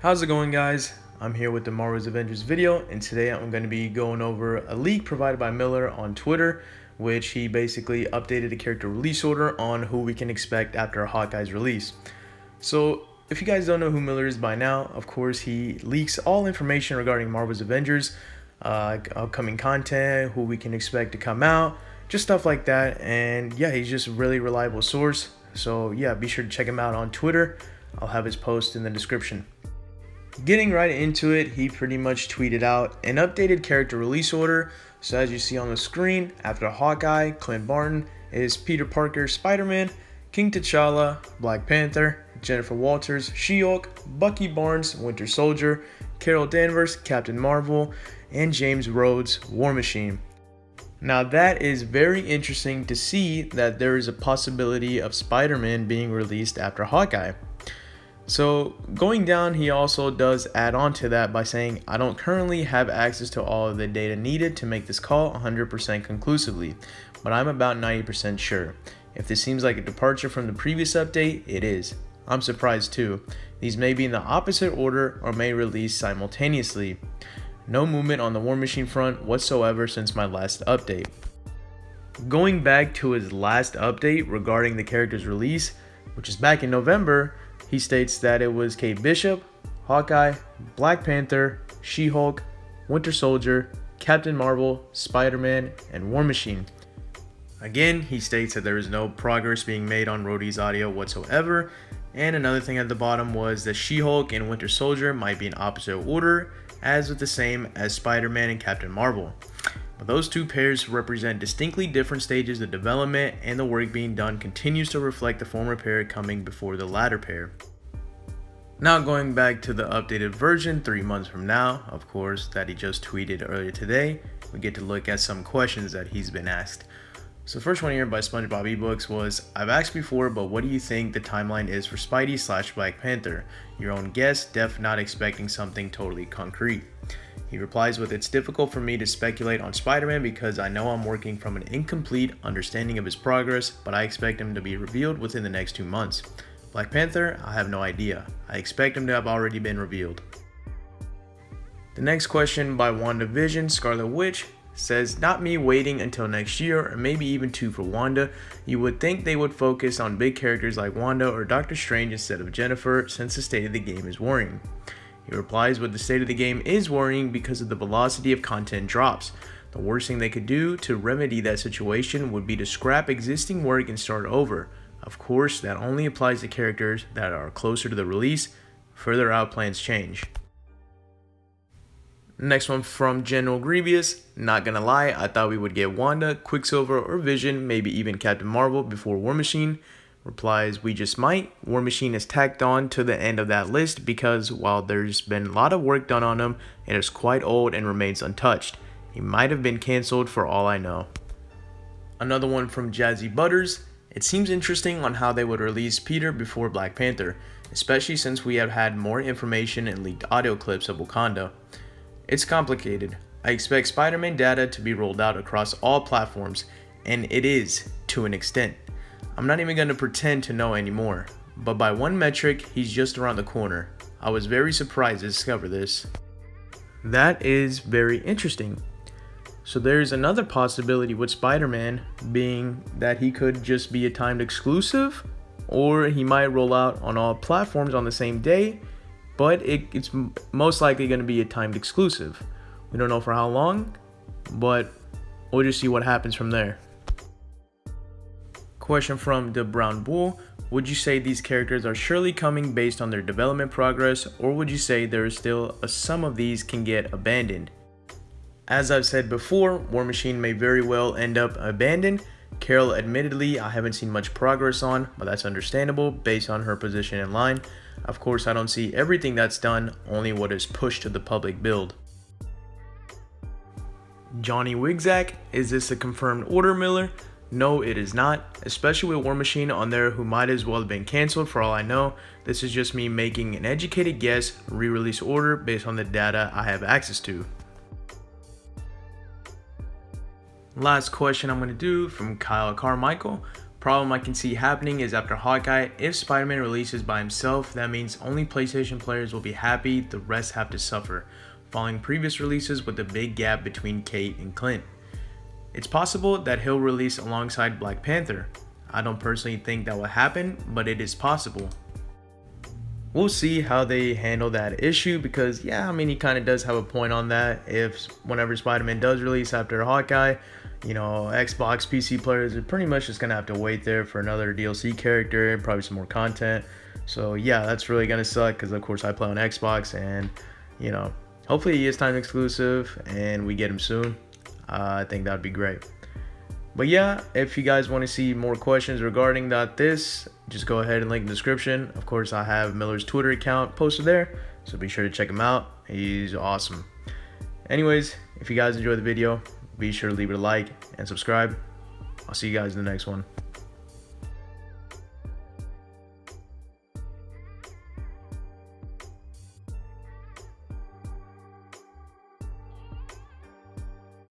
How's it going, guys? I'm here with the Marvel's Avengers video, and today I'm going to be going over a leak provided by Miller on Twitter, which he basically updated the character release order on who we can expect after Hawkeye's release. So if you guys don't know who Miller is by now, of course he leaks all information regarding Marvel's Avengers, upcoming content, who we can expect to come out, just stuff like that. And yeah, he's just a really reliable source. So yeah, be sure to check him out on Twitter. I'll have his post in the description. Getting right into it, he pretty much tweeted out an updated character release order. So as you see on the screen, after Hawkeye, Clint Barton is Peter Parker, Spider-Man, King T'Challa, Black Panther, Jennifer Walters, She-Hulk, Bucky Barnes, Winter Soldier, Carol Danvers, Captain Marvel, and James Rhodes, War Machine. Now that is very interesting to see that there is a possibility of Spider-Man being released after Hawkeye. So going down, he also does add on to that by saying, I don't currently have access to all of the data needed to make this call 100% conclusively, but I'm about 90% sure. If this seems like a departure from the previous update, it is. I'm surprised too. These may be in the opposite order or may release simultaneously. No movement on the War Machine front whatsoever since my last update. Going back to his last update regarding the character's release, which is back in November, he states that it was Kate Bishop, Hawkeye, Black Panther, She-Hulk, Winter Soldier, Captain Marvel, Spider-Man, and War Machine. Again, he states that there is no progress being made on Rhodey's audio whatsoever. And another thing at the bottom was that She-Hulk and Winter Soldier might be in opposite order, as with the same as Spider-Man and Captain Marvel. But those two pairs represent distinctly different stages of development, and the work being done continues to reflect the former pair coming before the latter pair. Now going back to the updated version 3 months from now, of course, that he just tweeted earlier today, we get to look at some questions that he's been asked. So the first one here by SpongeBob eBooks was, I've asked before, but what do you think the timeline is for Spidey / Black Panther? Your own guess, def not expecting something totally concrete. He replies with, it's difficult for me to speculate on Spider-Man because I know I'm working from an incomplete understanding of his progress, but I expect him to be revealed within the next 2 months. Black Panther, I have no idea. I expect him to have already been revealed. The next question by WandaVision Scarlet Witch says, not me waiting until next year or maybe even 2 for Wanda. You would think they would focus on big characters like Wanda or Doctor Strange instead of Jennifer, since the state of the game is worrying. He replies with, the state of the game is worrying because of the velocity of content drops. The worst thing they could do to remedy that situation would be to scrap existing work and start over. Of course, that only applies to characters that are closer to the release. Further out, plans change. Next one from General Grievous. Not gonna lie, I thought we would get Wanda, Quicksilver, or Vision, maybe even Captain Marvel before War Machine. Replies, we just might. War Machine is tacked on to the end of that list because while there's been a lot of work done on him, it is quite old and remains untouched. He might have been cancelled for all I know. Another one from Jazzy Butters. It seems interesting on how they would release Peter before Black Panther, especially since we have had more information and leaked audio clips of Wakanda. It's complicated. I expect Spider-Man data to be rolled out across all platforms, and it is, to an extent. I'm not even going to pretend to know anymore, but by one metric, he's just around the corner. I was very surprised to discover this. That is very interesting. So there's another possibility with Spider-Man being that he could just be a timed exclusive, or he might roll out on all platforms on the same day, but it's most likely going to be a timed exclusive. We don't know for how long, but we'll just see what happens from there. Question from the Brown Bull. Would you say these characters are surely coming based on their development progress, or would you say there is still some of these can get abandoned? As I've said before, War Machine may very well end up abandoned. Carol admittedly I haven't seen much progress on, but that's understandable based on her position in line. Of course, I don't see everything that's done, only what is pushed to the public build. Johnny Wigzak, is this a confirmed order, Miller? No, it is not, especially with War Machine on there who might as well have been cancelled for all I know. This is just me making an educated guess, re-release order based on the data I have access to. Last question I'm going to do from Kyle Carmichael. Problem I can see happening is after Hawkeye, if Spider-Man releases by himself, that means only PlayStation players will be happy, the rest have to suffer, following previous releases with a big gap between Kate and Clint. It's possible that he'll release alongside Black Panther. I don't personally think that will happen, but it is possible. We'll see how they handle that issue because, yeah, I mean, he kind of does have a point on that. If whenever Spider-Man does release after Hawkeye, you know, Xbox, PC players are pretty much just going to have to wait there for another DLC character, probably some more content. So, yeah, that's really going to suck because, of course, I play on Xbox and, you know, hopefully he is time exclusive and we get him soon. I think that would be great. But yeah, if you guys want to see more questions regarding this, just go ahead and link in the description. Of course, I have Miller's Twitter account posted there, so be sure to check him out. He's awesome. Anyways, if you guys enjoyed the video, be sure to leave it a like and subscribe. I'll see you guys in the next one.